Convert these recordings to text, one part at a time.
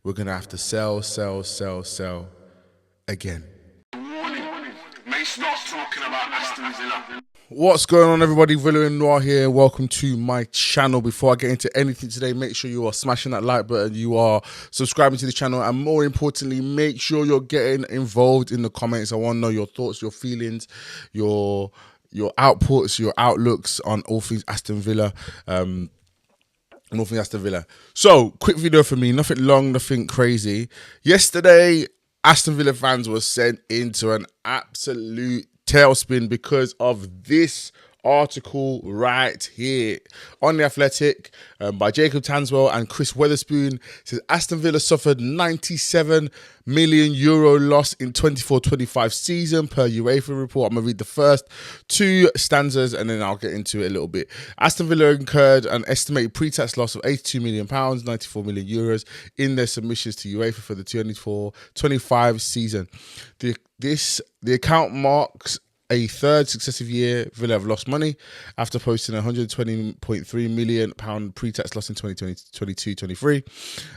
we're going to have to sell again. May start talking about Aston Villa. What's going on, everybody? Villa and Noir here. Welcome to my channel. Before I get into anything today, make sure you are smashing that like button, you are subscribing to the channel, and more importantly, make sure you're getting involved in the comments. I want to know your thoughts, your feelings, your outputs, your outlooks on all things Aston Villa. So, quick video for me, nothing long, nothing crazy. Yesterday, Aston Villa fans were sent into an absolute tailspin because of this article right here on The Athletic by Jacob Tanswell and Chris Weatherspoon. It says Aston Villa suffered 97 million euro loss in 24-25 season per UEFA report. I'm going to read the first two stanzas and then I'll get into it a little bit. Aston Villa incurred an estimated pre-tax loss of £82 million, 94 million euros in their submissions to UEFA for the 24-25 season. The account marks a third successive year Villa have lost money after posting a £120.3 million pre-tax loss in 2022-23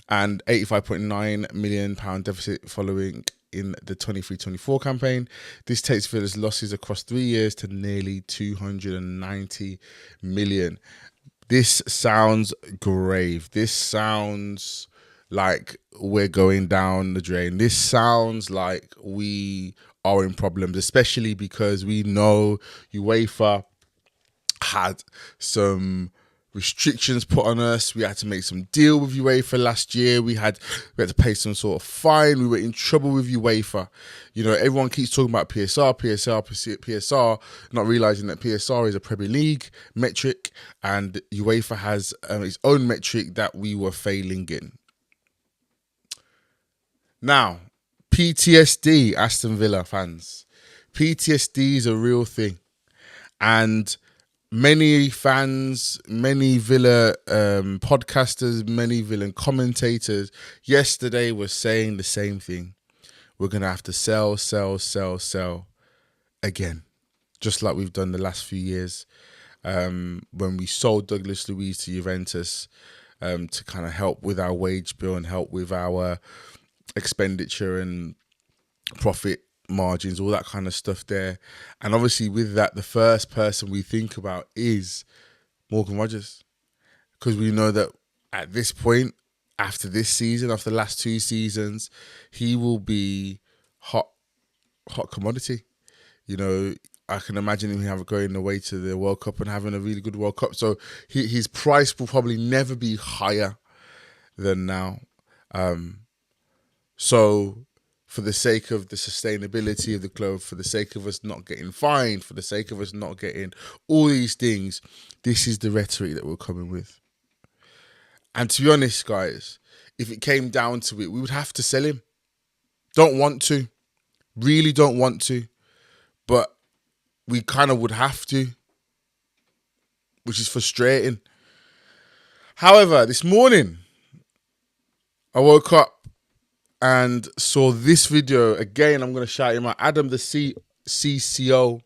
and £85.9 million deficit following in the 23-24 campaign. This takes Villa's losses across 3 years to nearly 290 million. This sounds grave. This sounds like we're going down the drain. This sounds like we are in problems, especially because we know UEFA had some restrictions put on us. We had to make some deal with UEFA last year. We had to pay some sort of fine. We were in trouble with UEFA. You know, everyone keeps talking about PSR, not realizing that PSR is a Premier League metric and UEFA has its own metric that we were failing in. Now, PTSD, Aston Villa fans. PTSD is a real thing. And many fans, many Villa podcasters, many Villa commentators yesterday were saying the same thing. We're going to have to sell again. Just like we've done the last few years. When we sold Douglas Luiz to Juventus to kind of help with our wage bill and help with our expenditure and profit margins, all that kind of stuff there. And obviously with that, the first person we think about is Morgan Rogers, because we know that at this point, after this season, after the last two seasons, he will be hot commodity. You know, I can imagine him going away to the World Cup and having a really good World Cup. So his price will probably never be higher than now. So for the sake of the sustainability of the club, for the sake of us not getting fined, for the sake of us not getting all these things, this is the rhetoric that we're coming with. And to be honest, guys, if it came down to it, we would have to sell him. Don't want to. Really don't want to. But we kind of would have to, which is frustrating. However, this morning, I woke up and saw this video again. I'm going to shout him out. Adam, the CCO,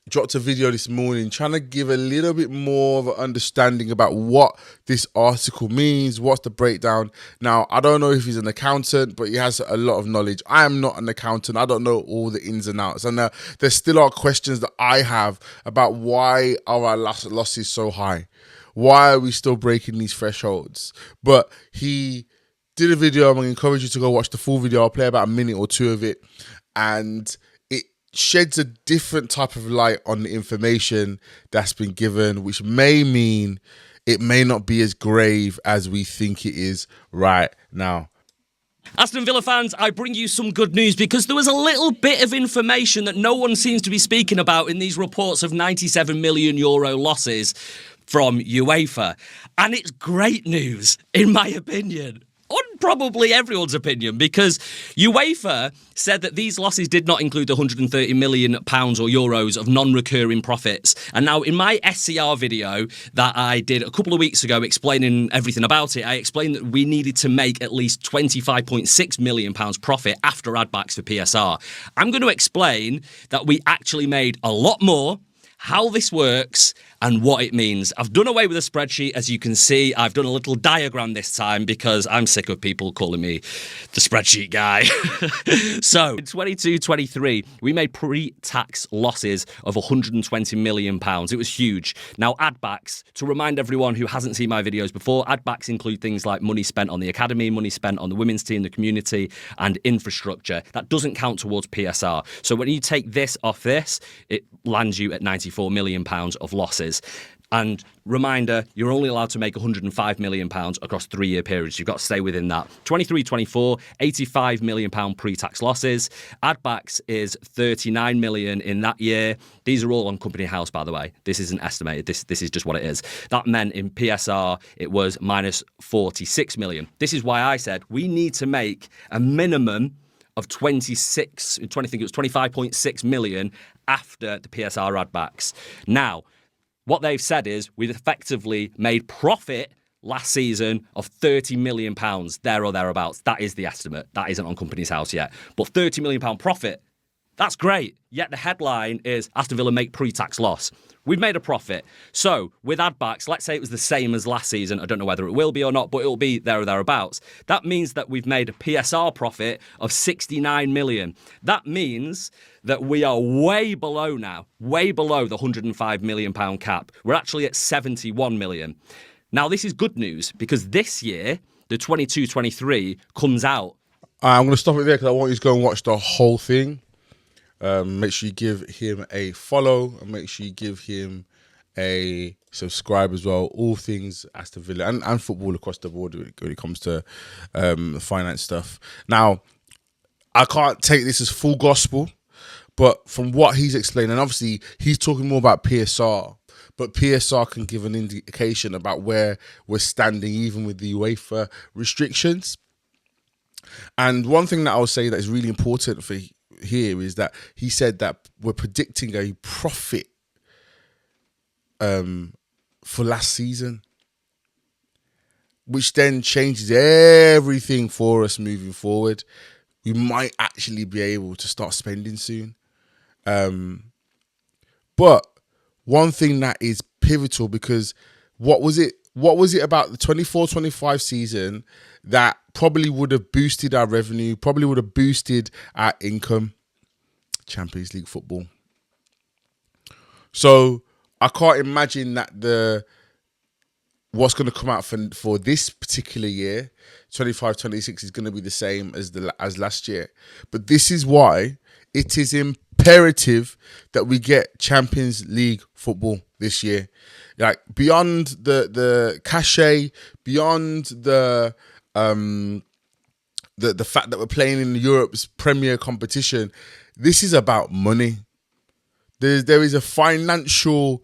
dropped a video this morning trying to give a little bit more of an understanding about what this article means, what's the breakdown. Now, I don't know if he's an accountant, but he has a lot of knowledge. I am not an accountant. I don't know all the ins and outs. And there still are questions that I have about why are our losses so high? Why are we still breaking these thresholds? But he did a video. I'm going to encourage you to go watch the full video. I'll play about a minute or two of it. And it sheds a different type of light on the information that's been given, which may mean it may not be as grave as we think it is right now. Aston Villa fans, I bring you some good news because there was a little bit of information that no one seems to be speaking about in these reports of 97 million euro losses from UEFA. And it's great news, in my opinion. On probably everyone's opinion, because UEFA said that these losses did not include the £130 million or euros of non-recurring profits. And now in my SCR video that I did a couple of weeks ago explaining everything about it, I explained that we needed to make at least £25.6 million profit after add-backs for PSR. I'm going to explain that we actually made a lot more, how this works, and what it means. I've done away with a spreadsheet, as you can see. I've done a little diagram this time because I'm sick of people calling me the spreadsheet guy. So, in 22-23, we made pre-tax losses of £120 million. It was huge. Now, add-backs, to remind everyone who hasn't seen my videos before, add-backs include things like money spent on the academy, money spent on the women's team, the community, and infrastructure. That doesn't count towards PSR. So when you take this off this, it lands you at £94 million of losses. And reminder, you're only allowed to make £105 million across 3-year periods. You've got to stay within that. 23-24, £85 million pre-tax losses. Add-backs is £39 million in that year. These are all on company house, by the way. This isn't estimated. This is just what it is. That meant in PSR, it was minus £46 million. This is why I said we need to make a minimum of 25.6 million after the PSR add-backs. Now, what they've said is we've effectively made profit last season of £30 million, there or thereabouts. That is the estimate. That isn't on company's house yet. But £30 million profit, that's great. Yet the headline is Aston Villa make pre-tax loss. We've made a profit. So with add-backs, let's say it was the same as last season. I don't know whether it will be or not, but it'll be there or thereabouts. That means that we've made a PSR profit of 69 million. That means that we are way below now, way below the £105 million cap. We're actually at 71 million. Now, this is good news because this year, the 22-23 comes out. I'm going to stop it there because I want you to go and watch the whole thing. Make sure you give him a follow and make sure you give him a subscribe as well. All things Aston Villa and football across the board when it comes to finance stuff. Now, I can't take this as full gospel, but from what he's explained, and obviously he's talking more about PSR, but PSR can give an indication about where we're standing even with the UEFA restrictions. And one thing that I would say that is really important for here is that he said that we're predicting a profit for last season, which then changes everything for us moving forward. We might actually be able to start spending soon. But one thing that is pivotal, because what was it about the 24-25 season that probably would have boosted our revenue, probably would have boosted our income? Champions League football. So I can't imagine that what's going to come out for this particular year, 25-26, is going to be the same as last year. But this is why it is imperative that we get Champions League football this year. Like beyond the cachet, beyond the fact that we're playing in Europe's premier competition, this is about money. There is a financial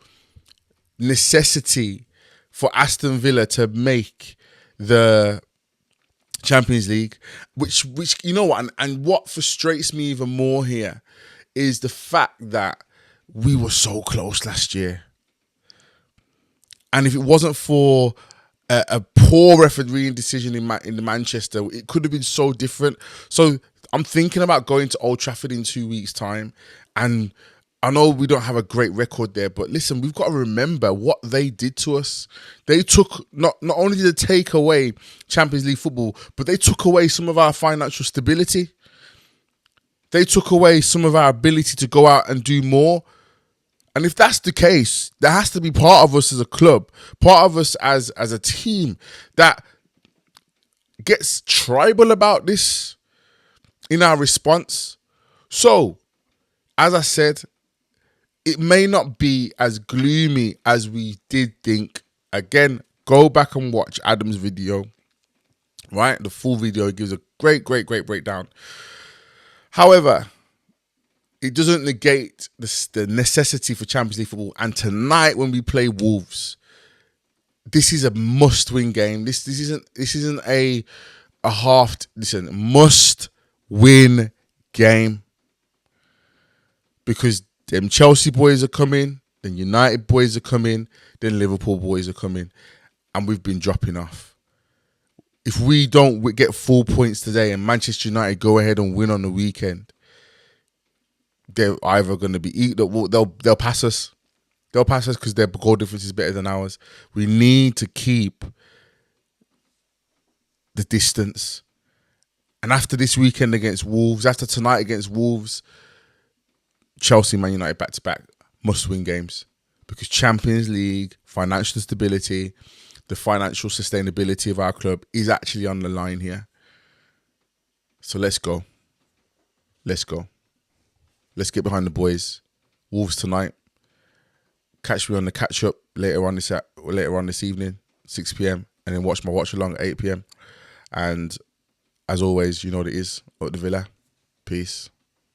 necessity for Aston Villa to make the Champions League, which you know what, and what frustrates me even more here is the fact that we were so close last year. And if it wasn't for a poor refereeing decision in Manchester, it could have been so different. So I'm thinking about going to Old Trafford in 2 weeks' time. And I know we don't have a great record there, but listen, we've got to remember what they did to us. They took, not only did they take away Champions League football, but they took away some of our financial stability. They took away some of our ability to go out and do more. And if that's the case, there has to be part of us as a club, part of us as a team that gets tribal about this in our response. So, as I said, it may not be as gloomy as we did think. Again, go back and watch Adam's video, right? The full video gives a great breakdown. However, it doesn't negate the necessity for Champions League football. And tonight, when we play Wolves, this is a must-win game. This isn't a half. Listen, must-win game, because them Chelsea boys are coming, then United boys are coming, then Liverpool boys are coming, and we've been dropping off. If we don't get 4 points today and Manchester United go ahead and win on the weekend, they're either going to be they'll pass us. They'll pass us because their goal difference is better than ours. We need to keep the distance. And after this weekend against Wolves, after tonight against Wolves, Chelsea, Man United back-to-back must-win games. Because Champions League, financial stability, the financial sustainability of our club is actually on the line here. So let's go. Let's go. Let's get behind the boys. Wolves tonight. Catch me on the catch-up later on this evening, 6 p.m. And then watch my watch-along at 8 p.m. And as always, you know what it is at the Villa. Peace.